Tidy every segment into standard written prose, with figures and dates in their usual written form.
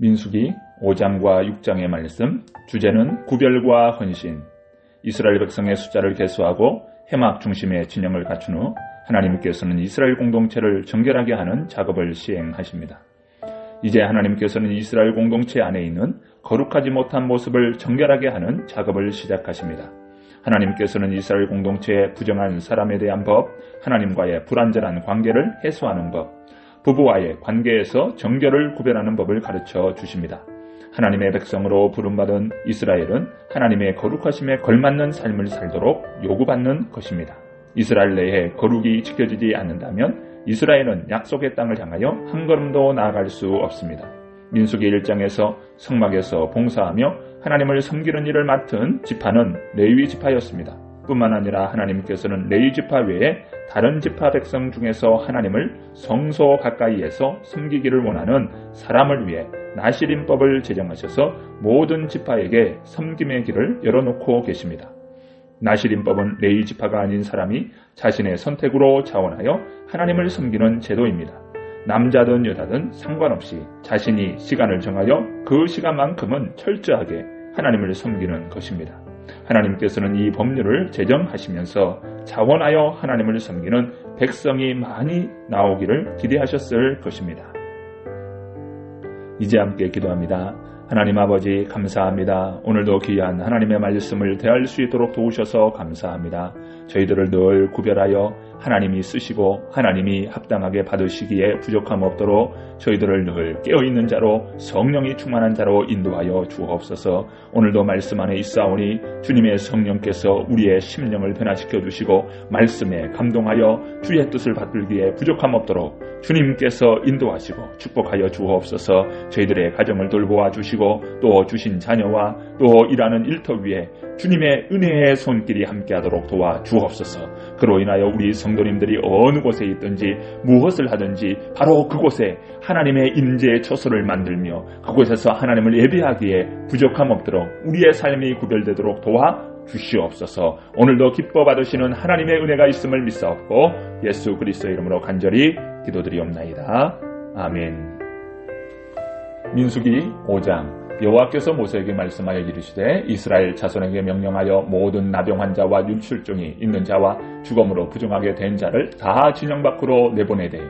민수기 5장과 6장의 말씀, 주제는 구별과 헌신. 이스라엘 백성의 숫자를 계수하고 해막 중심의 진영을 갖춘 후 하나님께서는 이스라엘 공동체를 정결하게 하는 작업을 시행하십니다. 이제 하나님께서는 이스라엘 공동체 안에 있는 거룩하지 못한 모습을 정결하게 하는 작업을 시작하십니다. 하나님께서는 이스라엘 공동체의 부정한 사람에 대한 법, 하나님과의 불완전한 관계를 해소하는 법, 부부와의 관계에서 정결을 구별하는 법을 가르쳐 주십니다. 하나님의 백성으로 부름받은 이스라엘은 하나님의 거룩하심에 걸맞는 삶을 살도록 요구받는 것입니다. 이스라엘 내에 거룩이 지켜지지 않는다면 이스라엘은 약속의 땅을 향하여 한 걸음도 나아갈 수 없습니다. 민수기 1장에서 성막에서 봉사하며 하나님을 섬기는 일을 맡은 지파는 레위 지파였습니다. 뿐만 아니라 하나님께서는 레위 지파 외에 다른 지파 백성 중에서 하나님을 성소 가까이에서 섬기기를 원하는 사람을 위해 나시림법을 제정하셔서 모든 지파에게 섬김의 길을 열어놓고 계십니다. 나시림법은 레위 지파가 아닌 사람이 자신의 선택으로 자원하여 하나님을 섬기는 제도입니다. 남자든 여자든 상관없이 자신이 시간을 정하여 그 시간만큼은 철저하게 하나님을 섬기는 것입니다. 하나님께서는 이 법률을 제정하시면서 자원하여 하나님을 섬기는 백성이 많이 나오기를 기대하셨을 것입니다. 이제 함께 기도합니다. 하나님 아버지 감사합니다. 오늘도 귀한 하나님의 말씀을 대할 수 있도록 도우셔서 감사합니다. 저희들을 늘 구별하여 하나님이 쓰시고 하나님이 합당하게 받으시기에 부족함 없도록 저희들을 늘 깨어있는 자로 성령이 충만한 자로 인도하여 주옵소서. 오늘도 말씀 안에 있사오니 주님의 성령께서 우리의 심령을 변화시켜 주시고 말씀에 감동하여 주의 뜻을 받들기에 부족함 없도록 주님께서 인도하시고 축복하여 주옵소서. 저희들의 가정을 돌보아 주시고 또 주신 자녀와 또 일하는 일터 위에 주님의 은혜의 손길이 함께하도록 도와 주옵소서. 그로 인하여 우리 성도님들이 어느 곳에 있든지 무엇을 하든지 바로 그곳에 하나님의 임재의 처소를 만들며 그곳에서 하나님을 예배하기에 부족함 없도록 우리의 삶이 구별되도록 도와 주시옵소서. 오늘도 기뻐 받으시는 하나님의 은혜가 있음을 믿사옵고 예수 그리스도의 이름으로 간절히 기도드리옵나이다. 아멘. 민수기 5장. 여호와께서 모세에게 말씀하여 이르시되 이스라엘 자손에게 명령하여 모든 나병 환자와 율출증이 있는 자와 죽음으로 부정하게 된 자를 다 진영 밖으로 내보내되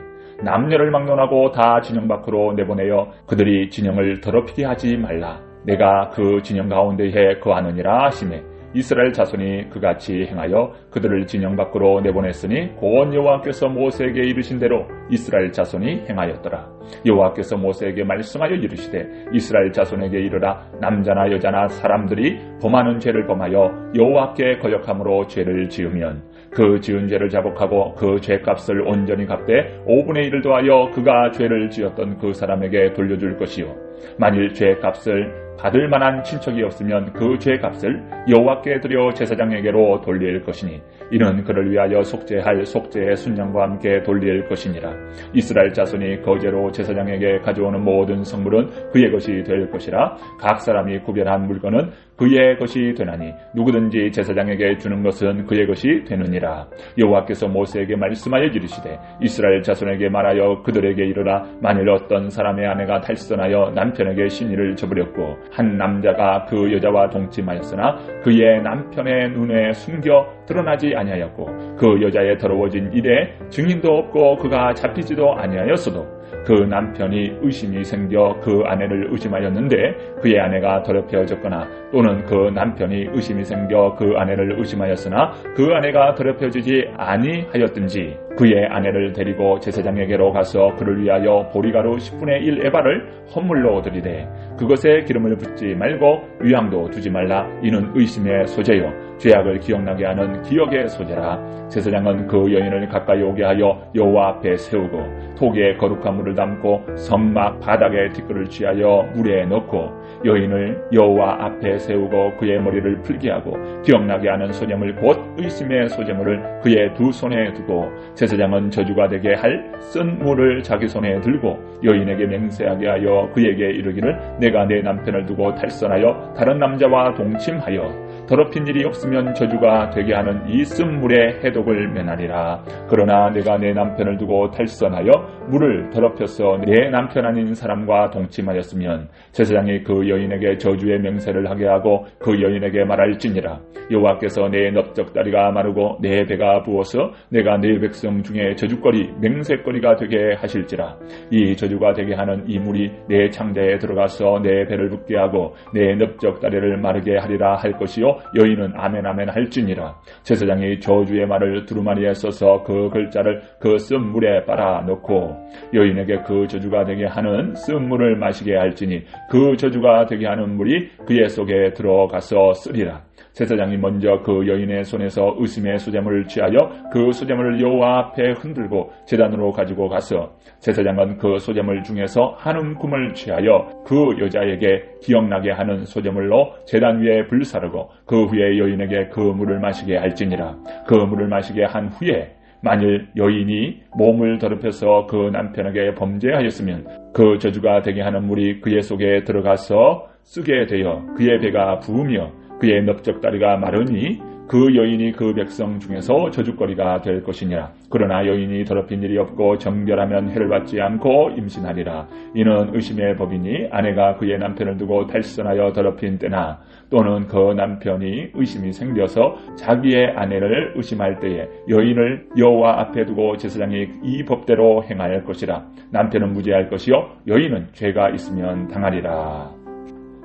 남녀를 막론하고 다 진영 밖으로 내보내어 그들이 진영을 더럽히게 하지 말라. 내가 그 진영 가운데에 거하느니라 하시매 이스라엘 자손이 그같이 행하여 그들을 진영 밖으로 내보냈으니 곧 여호와께서 모세에게 이르신 대로 이스라엘 자손이 행하였더라. 여호와께서 모세에게 말씀하여 이르시되 이스라엘 자손에게 이르라. 남자나 여자나 사람들이 범하는 죄를 범하여 여호와께 거역함으로 죄를 지으면 그 지은 죄를 자복하고 그 죄값을 온전히 갚되 5분의 1을 더하여 그가 죄를 지었던 그 사람에게 돌려줄 것이요 만일 죄값을 받을 만한 친척이 없으면 그 죄값을 여호와께 드려 제사장에게로 돌릴 것이니 이는 그를 위하여 속죄할 속죄의 순양과 함께 돌릴 것이니라. 이스라엘 자손이 거제로 제사장에게 가져오는 모든 성물은 그의 것이 될 것이라. 각 사람이 구별한 물건은 그의 것이 되나니 누구든지 제사장에게 주는 것은 그의 것이 되느니라. 여호와께서 모세에게 말씀하여 이르시되 이스라엘 자손에게 말하여 그들에게 이르라. 만일 어떤 사람의 아내가 탈선하여 남편에게 신의를 저버렸고 한 남자가 그 여자와 동침하였으나 그의 남편의 눈에 숨겨 드러나지 아니하였고 그 여자의 더러워진 일에 증인도 없고 그가 잡히지도 아니하였어도 그 남편이 의심이 생겨 그 아내를 의심하였는데 그의 아내가 더럽혀졌거나 또는 그 남편이 의심이 생겨 그 아내를 의심하였으나 그 아내가 더럽혀지지 아니하였든지 그의 아내를 데리고 제사장에게로 가서 그를 위하여 보리가루 10분의 1 에바를 헌물로 드리되 그것에 기름을 붓지 말고 위향도 두지 말라. 이는 의심의 소재요 죄악을 기억나게 하는 기억의 소재라. 제사장은 그 여인을 가까이 오게 하여 여호와 앞에 세우고 톡에 거룩한 물을 담고 성막 바닥에 티끌을 취하여 물에 넣고 여인을 여호와 앞에 세우고 그의 머리를 풀게 하고 기억나게 하는 소재물 곧 의심의 소재물을 그의 두 손에 두고 제사장은 저주가 되게 할 쓴 물을 자기 손에 들고 여인에게 맹세하게 하여 그에게 이르기를 내가 내 남편을 두고 탈선하여 다른 남자와 동침하여 더럽힌 일이 없으면 저주가 되게 하는 이 쓴물의 해독을 면하리라. 그러나 내가 내 남편을 두고 탈선하여 물을 더럽혀서 내 남편 아닌 사람과 동침하였으면 제사장이 그 여인에게 저주의 명세를 하게 하고 그 여인에게 말할지니라. 여호와께서 내 넓적다리가 마르고 내 배가 부어서 내가 내 백성 중에 저주거리 맹세거리가 되게 하실지라. 이 저주가 되게 하는 이 물이 내 창자에 들어가서 내 배를 붓게 하고 내 넓적다리를 마르게 하리라 할 것이요 여인은 아멘 아멘 할지니라. 제사장이 저주의 말을 두루마리에 써서 그 글자를 그 쓴 물에 빨아 넣고 여인에게 그 저주가 되게 하는 쓴 물을 마시게 할지니 그 저주가 되게 하는 물이 그의 속에 들어가서 쓰리라. 제사장이 먼저 그 여인의 손에서 의심의 수제물을 취하여 그 수제물을 여호와 앞에 흔들고 제단으로 가지고 가서 제사장은 그 수제물 중에서 한 움큼을 취하여 그 여자에게 기억나게 하는 수제물로 제단 위에 불사르고 그 후에 여인에게 그 물을 마시게 할지니라. 그 물을 마시게 한 후에 만일 여인이 몸을 더럽혀서 그 남편에게 범죄하였으면 그 저주가 되게 하는 물이 그의 속에 들어가서 쓰게 되어 그의 배가 부으며 그의 넓적다리가 마르니 그 여인이 그 백성 중에서 저주거리가 될 것이니라. 그러나 여인이 더럽힌 일이 없고 정결하면 해를 받지 않고 임신하리라. 이는 의심의 법이니 아내가 그의 남편을 두고 탈선하여 더럽힌 때나 또는 그 남편이 의심이 생겨서 자기의 아내를 의심할 때에 여인을 여호와 앞에 두고 제사장이 이 법대로 행할 것이라. 남편은 무죄할 것이요 여인은 죄가 있으면 당하리라.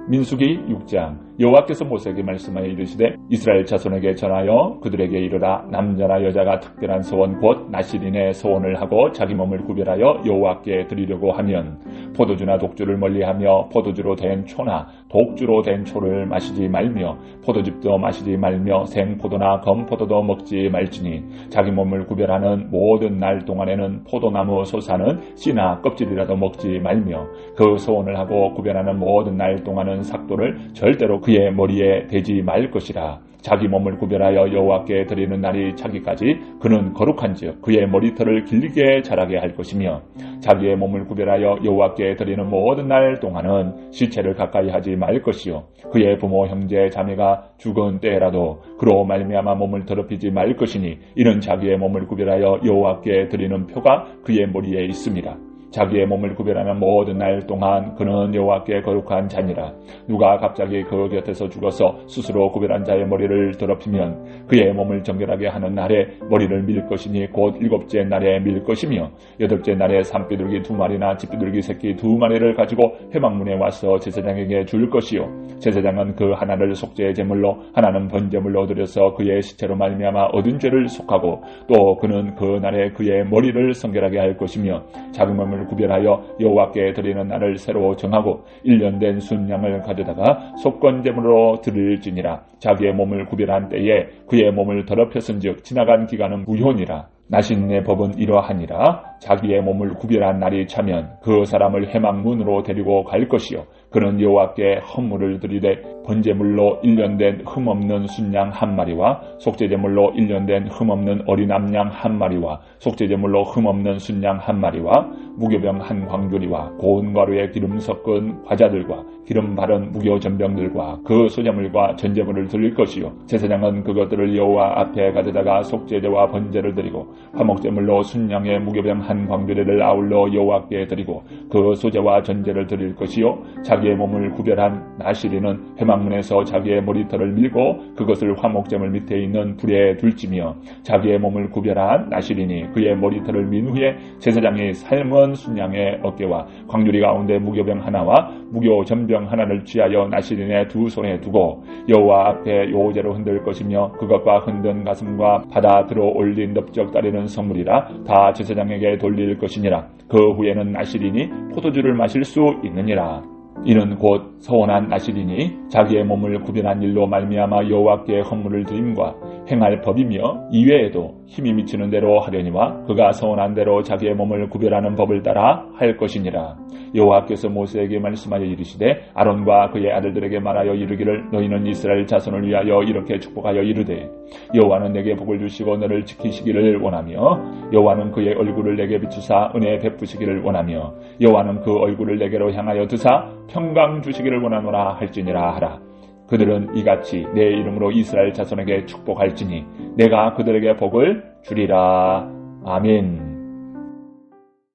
민수기 6장. 여호와께서 모세에게 말씀하여 이르시되 이스라엘 자손에게 전하여 그들에게 이르라. 남자나 여자가 특별한 소원 곧 나실인의 소원을 하고 자기 몸을 구별하여 여호와께 드리려고 하면 포도주나 독주를 멀리하며 포도주로 된 초나 독주로 된 초를 마시지 말며 포도즙도 마시지 말며 생포도나 검포도도 먹지 말지니 자기 몸을 구별하는 모든 날 동안에는 포도나무 솟아는 씨나 껍질이라도 먹지 말며 그 소원을 하고 구별하는 모든 날 동안은 삭도를 절대로 그의 머리에 대지 말 것이라. 자기 몸을 구별하여 여호와께 드리는 날이 차기까지 그는 거룩한즉 그의 머리털을 길게 자라게 할 것이며 자기의 몸을 구별하여 여호와께 드리는 모든 날 동안은 시체를 가까이 하지 말 것이요 그의 부모 형제 자매가 죽은 때라도 그로 말미암아 몸을 더럽히지 말 것이니 이는 자기의 몸을 구별하여 여호와께 드리는 표가 그의 머리에 있음이라. 자기의 몸을 구별하는 모든 날 동안 그는 여호와께 거룩한 자니라. 누가 갑자기 그 곁에서 죽어서 스스로 구별한 자의 머리를 더럽히면 그의 몸을 정결하게 하는 날에 머리를 밀 것이니 곧 7째 날에 밀 것이며 8째 날에 산비둘기 2마리나 집비둘기 새끼 2마리를 가지고 회막문에 와서 제사장에게 줄 것이요 제사장은 그 하나를 속죄의 제물로 하나는 번제물로 드려서 그의 시체로 말미암아 얻은 죄를 속하고 또 그는 그 날에 그의 머리를 성결하게 할 것이며 자기 몸을 구별하여 여호와께 드리는 날을 새로 정하고 1년 된 순양을 가져다가 속건제물로 드릴지니라. 자기의 몸을 구별한 때에 그의 몸을 더럽혔은즉 지나간 기간은 무효니라. 나신의 법은 이러하니라. 자기의 몸을 구별한 날이 차면 그 사람을 회막문으로 데리고 갈 것이요 그는 여호와께 헌물을 드리되 번제물로 1년 된 흠없는 순양 1마리와 속죄제물로 1년 된 흠없는 어린 암양 1마리와 속죄제물로 흠없는 순양 1마리와 무교병 1광주리와 고운 가루에 기름 섞은 과자들과 기름 바른 무교 전병들과 그 소제물과 전제물을 드릴 것이요 제사장은 그것들을 여호와 앞에 가져다가 속죄제와 번제를 드리고 화목제물로 순양의 무교병 1광주리를 아울러 여호와께 드리고 그 소제와 전제를 드릴 것이요 자기의 몸을 구별한 나시리는 회막문에서 자기의 머리털을 밀고 그것을 화목제물 밑에 있는 불에 둘지며 자기의 몸을 구별한 나시리니 그의 머리털을 민 후에 제사장이 삶은 순양의 어깨와 광주리 가운데 무교병 하나와 무교 전병 하나를 취하여 나시린의 2손에 두고 여호와 앞에 요제로 흔들 것이며 그것과 흔든 가슴과 받아 들어 올린 넓적다리는 성물이라 다 제사장에게 돌릴 것이니라. 그 후에는 나시린이 포도주를 마실 수 있느니라. 이는 곧 서원한 나시린이 자기의 몸을 구별한 일로 말미암아 여호와께 헌물을 드림과 행할 법이며 이외에도 힘이 미치는 대로 하려니와 그가 서원한 대로 자기의 몸을 구별하는 법을 따라 할 것이니라. 여호와께서 모세에게 말씀하여 이르시되 아론과 그의 아들들에게 말하여 이르기를 너희는 이스라엘 자손을 위하여 이렇게 축복하여 이르되 여호와는 내게 복을 주시고 너를 지키시기를 원하며 여호와는 그의 얼굴을 내게 비추사 은혜 베푸시기를 원하며 여호와는 그 얼굴을 내게로 향하여 드사 평강 주시기를 원하노라 할지니라 하라. 그들은 이같이 내 이름으로 이스라엘 자손에게 축복할지니 내가 그들에게 복을 주리라. 아멘.